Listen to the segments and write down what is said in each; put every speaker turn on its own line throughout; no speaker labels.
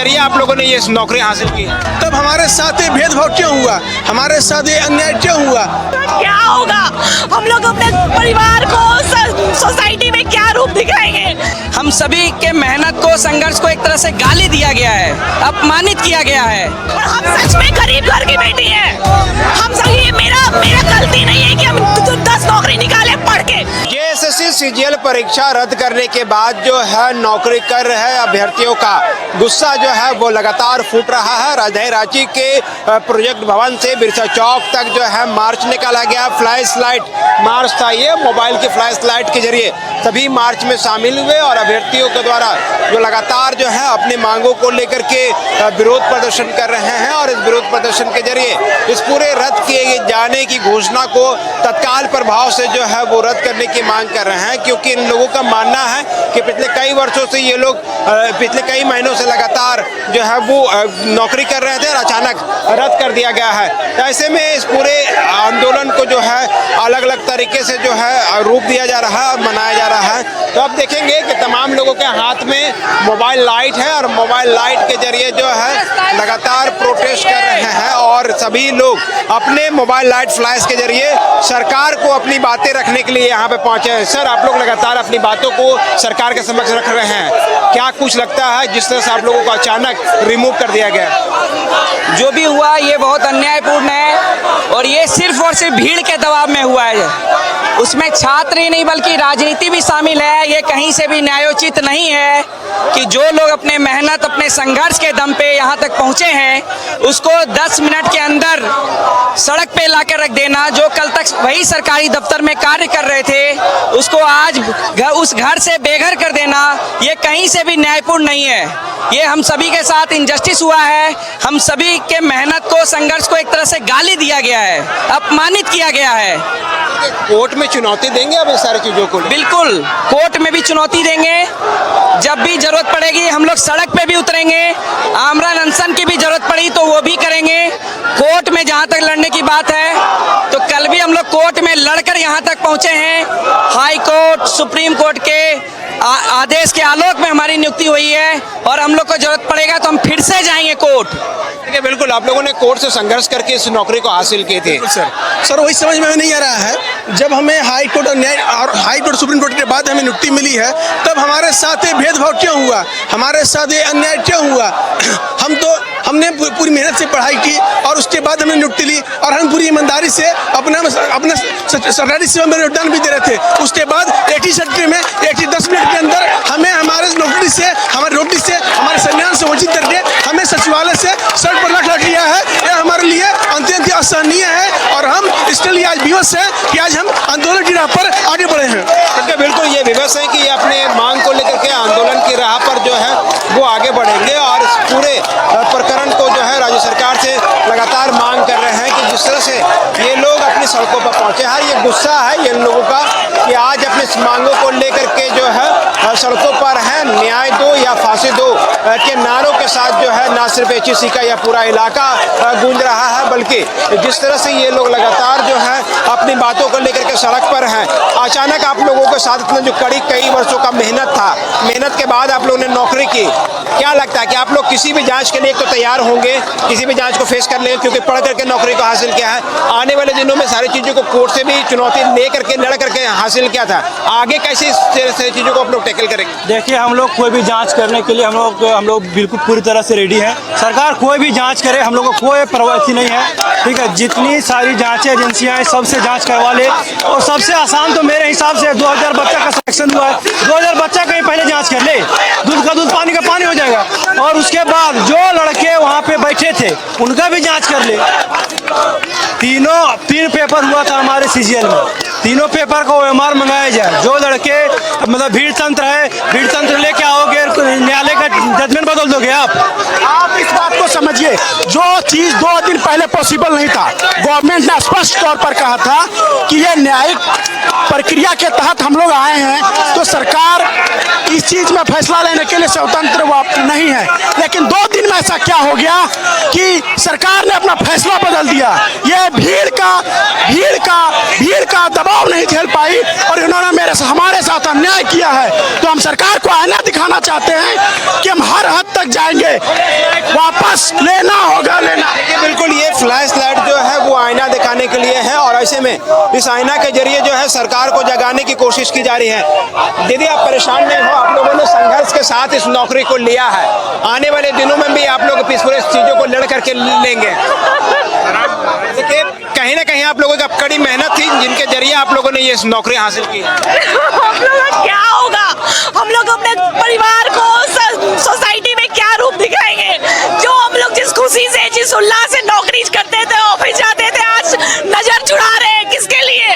जरिए आप लोगों ने ये नौकरी हासिल की?
तब हमारे साथ ये भेदभाव क्यों हुआ, हमारे साथ ये अन्याय क्यों हुआ?
क्या होगा, हम लोग अपने परिवार को सोसाइटी में क्या रूप दिखाएंगे?
हम सभी के मेहनत को, संघर्ष को एक तरह से गाली दिया गया है, अपमानित किया गया है।
और हम सच में गरीब घर की बेटी है। हम सही, मेरा गलती नहीं है कि हम 10 नौकरी निकाले पढ़ के।
जेएसएससी सीजीएल परीक्षा रद्द करने के बाद जो है नौकरी कर रहे अभ्यर्थियों का गुस्सा जो है वो लगातार फूट रहा है। राजधानी रांची के प्रोजेक्ट भवन से बिरसा चौक तक जो है मार्च निकाला गया। फ्लैश लाइट मार्च था ये, मोबाइल की फ्लैश लाइट के जरिए सभी मार्च में शामिल हुए और अभ्यर्थियों के द्वारा जो लगातार जो है अपनी मांगों को लेकर के विरोध प्रदर्शन कर रहे हैं और इस विरोध प्रदर्शन के जरिए इस पूरे रद्द किए जाने की घोषणा को तत्काल प्रभाव से जो है वो रद्द करने की मांग कर रहे हैं, क्योंकि इन लोगों का मानना है कि पिछले कई वर्षों से ये लोग पिछले कई महीनों से लगातार जो है वो नौकरी कर रहे थे और अचानक रद्द कर दिया गया है। ऐसे में इस पूरे आंदोलन को जो है अलग अलग तरीके से जो है रूप दिया जा रहा है और मनाया जा रहा है। तो अब देखेंगे कि तमाम लोगों के हाथ में मोबाइल लाइट है और मोबाइल लाइट के जरिए जो है लगातार प्रोटेस्ट कर रहे हैं और सभी लोग अपने मोबाइल लाइट फ्लैश के जरिए सरकार को अपनी बातें रखने के लिए यहाँ पे पहुंचे हैं। सर, आप लोग लगातार अपनी बातों को सरकार के समक्ष रख रहे हैं, क्या कुछ लगता है जिस तरह से आप लोगों को अचानक रिमूव कर दिया गया?
जो भी हुआ ये बहुत अन्यायपूर्ण है और ये सिर्फ और सिर्फ भीड़ के दबाव में हुआ है। उसमें छात्र ही नहीं बल्कि राजनीति भी शामिल है। ये कहीं से भी न्यायोचित नहीं है कि जो लोग अपने मेहनत, अपने संघर्ष के दम पे यहाँ तक पहुँचे हैं उसको 10 मिनट के अंदर सड़क पे ला के रख देना। जो कल तक वही सरकारी दफ्तर में कार्य कर रहे थे उसको आज उस घर से बेघर कर देना, ये कहीं से भी न्यायपूर्ण नहीं है। ये हम सभी के साथ इनजस्टिस हुआ है। हम सभी के मेहनत को, संघर्ष को एक तरह से गाली दिया गया है, अपमानित किया गया है।
कोर्ट में चुनौती देंगे अब इस सारी चीजों को?
बिल्कुल, कोर्ट में भी चुनौती देंगे। जब भी जरूरत पड़ेगी हम लोग सड़क पे भी उतरेंगे। आमरण अनशन की भी जरूरत पड़ी तो वो भी करेंगे। कोर्ट में जहाँ तक लड़ने की बात है तो कल भी हम लोग कोर्ट में लड़कर यहाँ तक पहुँचे हैं। हाई कोर्ट, सुप्रीम कोर्ट के आदेश के आलोक में हमारी नियुक्ति हुई है और हम लोग को जरूरत पड़ेगा तो हम फिर से जाएंगे कोर्ट।
बिल्कुल, आप लोगों ने कोर्ट से संघर्ष करके इस नौकरी को हासिल की थी।
सर वही समझ में नहीं आ रहा है, जब हमें हाई कोर्ट और हाई कोर्ट सुप्रीम कोर्ट के बाद हमें नियुक्ति मिली है तब हमारे साथ ये भेदभाव क्यों हुआ, हमारे साथ ये अन्याय क्यों हुआ? हमने पूरी मेहनत से पढ़ाई की और उसके बाद हमने नियुक्ति ली और हम पूरी ईमानदारी से अपना सरकारी सेवा में योगदान भी दे रहे थे। उसके बाद 10 मिनट के अंदर हमें हमारे नौकरी से, हमारी रोटी से, हमारे संज्ञान से वंचित करके हमें सचिवालय से सड़क पर रख लिया है। यह हमारे लिए अत्यंत असहनीय है और हम इसके लिए आज विवश हैं कि आज हम आंदोलन की राह पर आगे बढ़े हैं।
बिल्कुल, ये विवश है कि ये अपने मांग को लेकर के आंदोलन की राह पर जो है वो आगे बढ़ेंगे और इस पूरे प्रकरण को जो है राज्य सरकार से लगातार मांग कर रहे हैं कि जिस तरह से ये लोग अपनी सड़कों पर पहुंचे हैं। ये गुस्सा है इन लोगों का कि आज अपनी मांगों को लेकर के जो है सड़कों पर है। न्याय दो या फांसी दो के नारों के साथ जो है ना सिर्फ एचईसी का या पूरा इलाका गूंज रहा है, बल्कि जिस तरह से ये लोग लगातार जो है अपनी बातों को लेकर के सड़क पर हैं। अचानक आप लोगों के साथ इतना जो कई वर्षों का मेहनत था, मेहनत के बाद आप लोगों ने नौकरी की, क्या लगता है कि आप लोग किसी भी जांच के लिए तो तैयार होंगे, किसी भी जांच को फेस कर लेंगे क्योंकि पढ़ करके नौकरी को हासिल किया है? आने वाले दिनों में सारी चीज़ों को कोर्ट से भी चुनौती ले करके लड़ करके हासिल किया था, आगे कैसे इस चीज़ों को आप लोग टैकल करेंगे?
देखिए, हम लोग कोई भी जांच करने के लिए हम लोग बिल्कुल पूरी तरह से रेडी हैं। सरकार कोई भी जांच करे, हम लोगों को कोई परवाह नहीं है। ठीक है, जितनी सारी जांच एजेंसियां हैं सबसे जांच करवा ले और सबसे आसान तो मेरे हिसाब से 2000 बच्चा का सिलेक्शन हुआ है, 2000 बच्चा का ही पहले जांच कर ले, दूध का दूध पानी का पानी हो जाएगा और उसके बाद जो लड़के वहाँ पे बैठे थे उनका भी जांच कर ले। 3 पेपर हुआ था हमारे सीजीएल में, तीनों पेपर को ओएमआर मंगाया जाए। जो लड़के मतलब भीड़ तंत्र है, भीड़ तंत्र लेके आओगे, न्यायालय का जजमेंट बदल दोगे आप
इस बात को समझिए, जो चीज 2 दिन पहले पॉसिबल नहीं था, गवर्नमेंट ने स्पष्ट तौर पर कहा था कि ये न्यायिक प्रक्रिया के तहत हम लोग आए हैं, तो सरकार इस चीज में फैसला लेने के लिए स्वतंत्र वो नहीं है। लेकिन 2 दिन में ऐसा क्या हो गया कि सरकार ने अपना फैसला बदल दिया। ये भीड़ का दबाव नहीं झेल पाई और इन्होंने हमारे साथ अन्याय किया है। तो हम सरकार को आईना दिखाना चाहते हैं कि हम हर हद तक जाएंगे, वापस लेना होगा लेना।
बिल्कुल, ये फ्लैश लाइट जो है वो आईना दिखाने के लिए है और ऐसे में इस आईना के जरिए जो है सरकार को जगाने की कोशिश की जा रही है। दीदी, आप परेशान नहीं हो, आप लोगों ने संघर्ष के साथ इस नौकरी को लिया है, आने वाले दिनों में भी आप लोग पीसफुल इस चीजों को लड़ करके लेंगे। देखिए, कहीं ना कहीं आप लोगों की कड़ी मेहनत थी जिनके जरिए आप लोगों ने ये नौकरी हासिल की है।
हम लोग क्या होगा, हम लोग अपने परिवार को सोसाइटी में क्या रूप दिखाएंगे? जो हम लोग जिस खुशी से, जिस उल्लास से नौकरी करते थे, ऑफिस जाते थे, आज नजर चुरा रहे हैं। किसके लिए?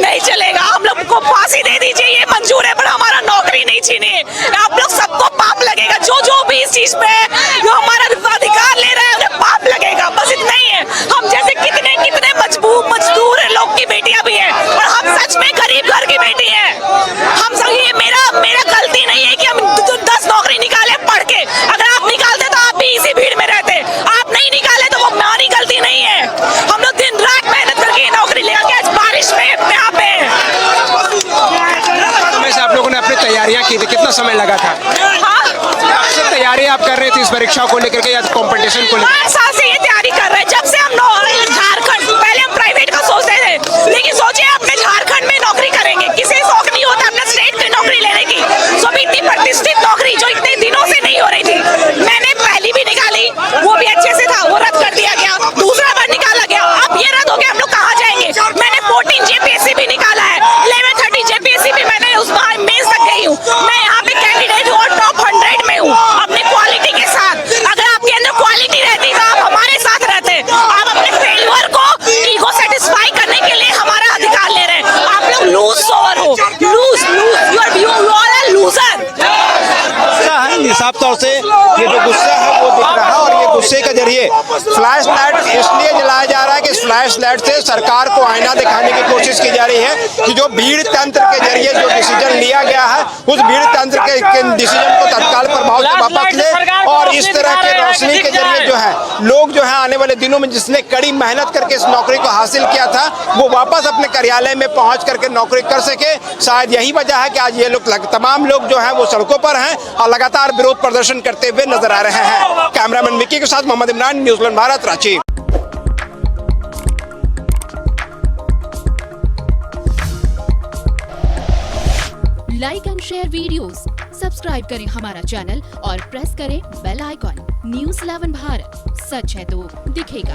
नहीं चलेगा। हम लोग को फांसी दे दीजिए, ये मंजूर है, पर हमारा नौकरी नहीं छीनिए। आप लोग सबको पाप लगेगा। जो भी इस चीज पे जो हमारा अधिकार ले रहे हैं उन्हें पाप लगेगा। बस इतना ही है। हम जैसे कितने मजदूर लोग की बेटियां भी हैं और हम सच में गरीब घर की बेटी है। हम सब, ये मेरा गलती नहीं है कि हम 10 नौकरी निकाले पढ़ के। अगर आप निकालते तो आप भी इसी भीड़ में रहते। आप नहीं निकाले तो वो हमारी गलती नहीं है। हम लोग दिन रात मेहनत करके नौकरी लेकर के आज बारिश में यहाँ पे
आप लोगों ने अपनी तैयारियां की थी, कितना समय लगा था?
हाँ,
तैयारी आप कर रहे थे इस परीक्षा को लेकर के या कंपटीशन को लेकर?
5 साल से ये तैयारी कर रहे हैं। जब से हम झारखंड, पहले हम प्राइवेट का सोचते थे, लेकिन सोचे अपने झारखंड में नौकरी करेंगे। किसी शौक नहीं होता अपने स्टेट की नौकरी लेने की। सो भी इतनी प्रतिष्ठित नौकरी जो इतने दिनों से नहीं हो रही थी, मैंने पहली भी निकाली, वो भी अच्छे से था, वो रद्द कर दिया गया। दूसरा बार निकाला गया, अब ये रद्द हो गया। हम लोग कहाँ जाएंगे? मैंने 14 JPSC भी निकाला है, 1130 JPSC भी मैंने उस मेंस तक गई हूँ। मैं यहाँ पे कैंडिडेट हूँ और टॉप 100 में हूँ अपनी क्वालिटी के साथ। अगर आपके अंदर क्वालिटी रहती तो आप हमारे साथ रहते। आप अपने फेल्यूर को ईगो सेटिस्फाई करने के लिए हमारा अधिकार ले रहे हैं। आप लोग लूज सोवर हो, lose you all are loser.
साफ तौर से ये जो गुस्सा है वो दिख रहा है और ये गुस्से के जरिए फ्लैश लाइट इसलिए जलाया जा रहा है कि इस फ्लैश लाइट से सरकार को आईना दिखाने की कोशिश की जा रही है कि जो भीड़ तंत्र के जरिए जो डिसीजन लिया गया है उस भीड़ तंत्र के डिसीजन को तत्काल प्रभाव से वापस ले और इस तरह के रोशनी के जरिए जो है लोग जो है आने वाले दिनों में जिसने कड़ी मेहनत करके इस नौकरी को हासिल किया था वो वापस अपने कार्यालय में पहुंच करके नौकरी कर सके। शायद यही वजह है कि आज ये लोग तमाम लोग जो है वो सड़कों पर हैं और लगातार विरोध प्रदर्शन करते हुए नजर आ रहे हैं। कैमरामैन विक्की के साथ Mohammad Imran, news Bharat, Ranchi.
Like and share videos, subscribe करें हमारा चैनल और प्रेस करें बेल आइकॉन। न्यूज़ 11 भारत, सच है तो दिखेगा।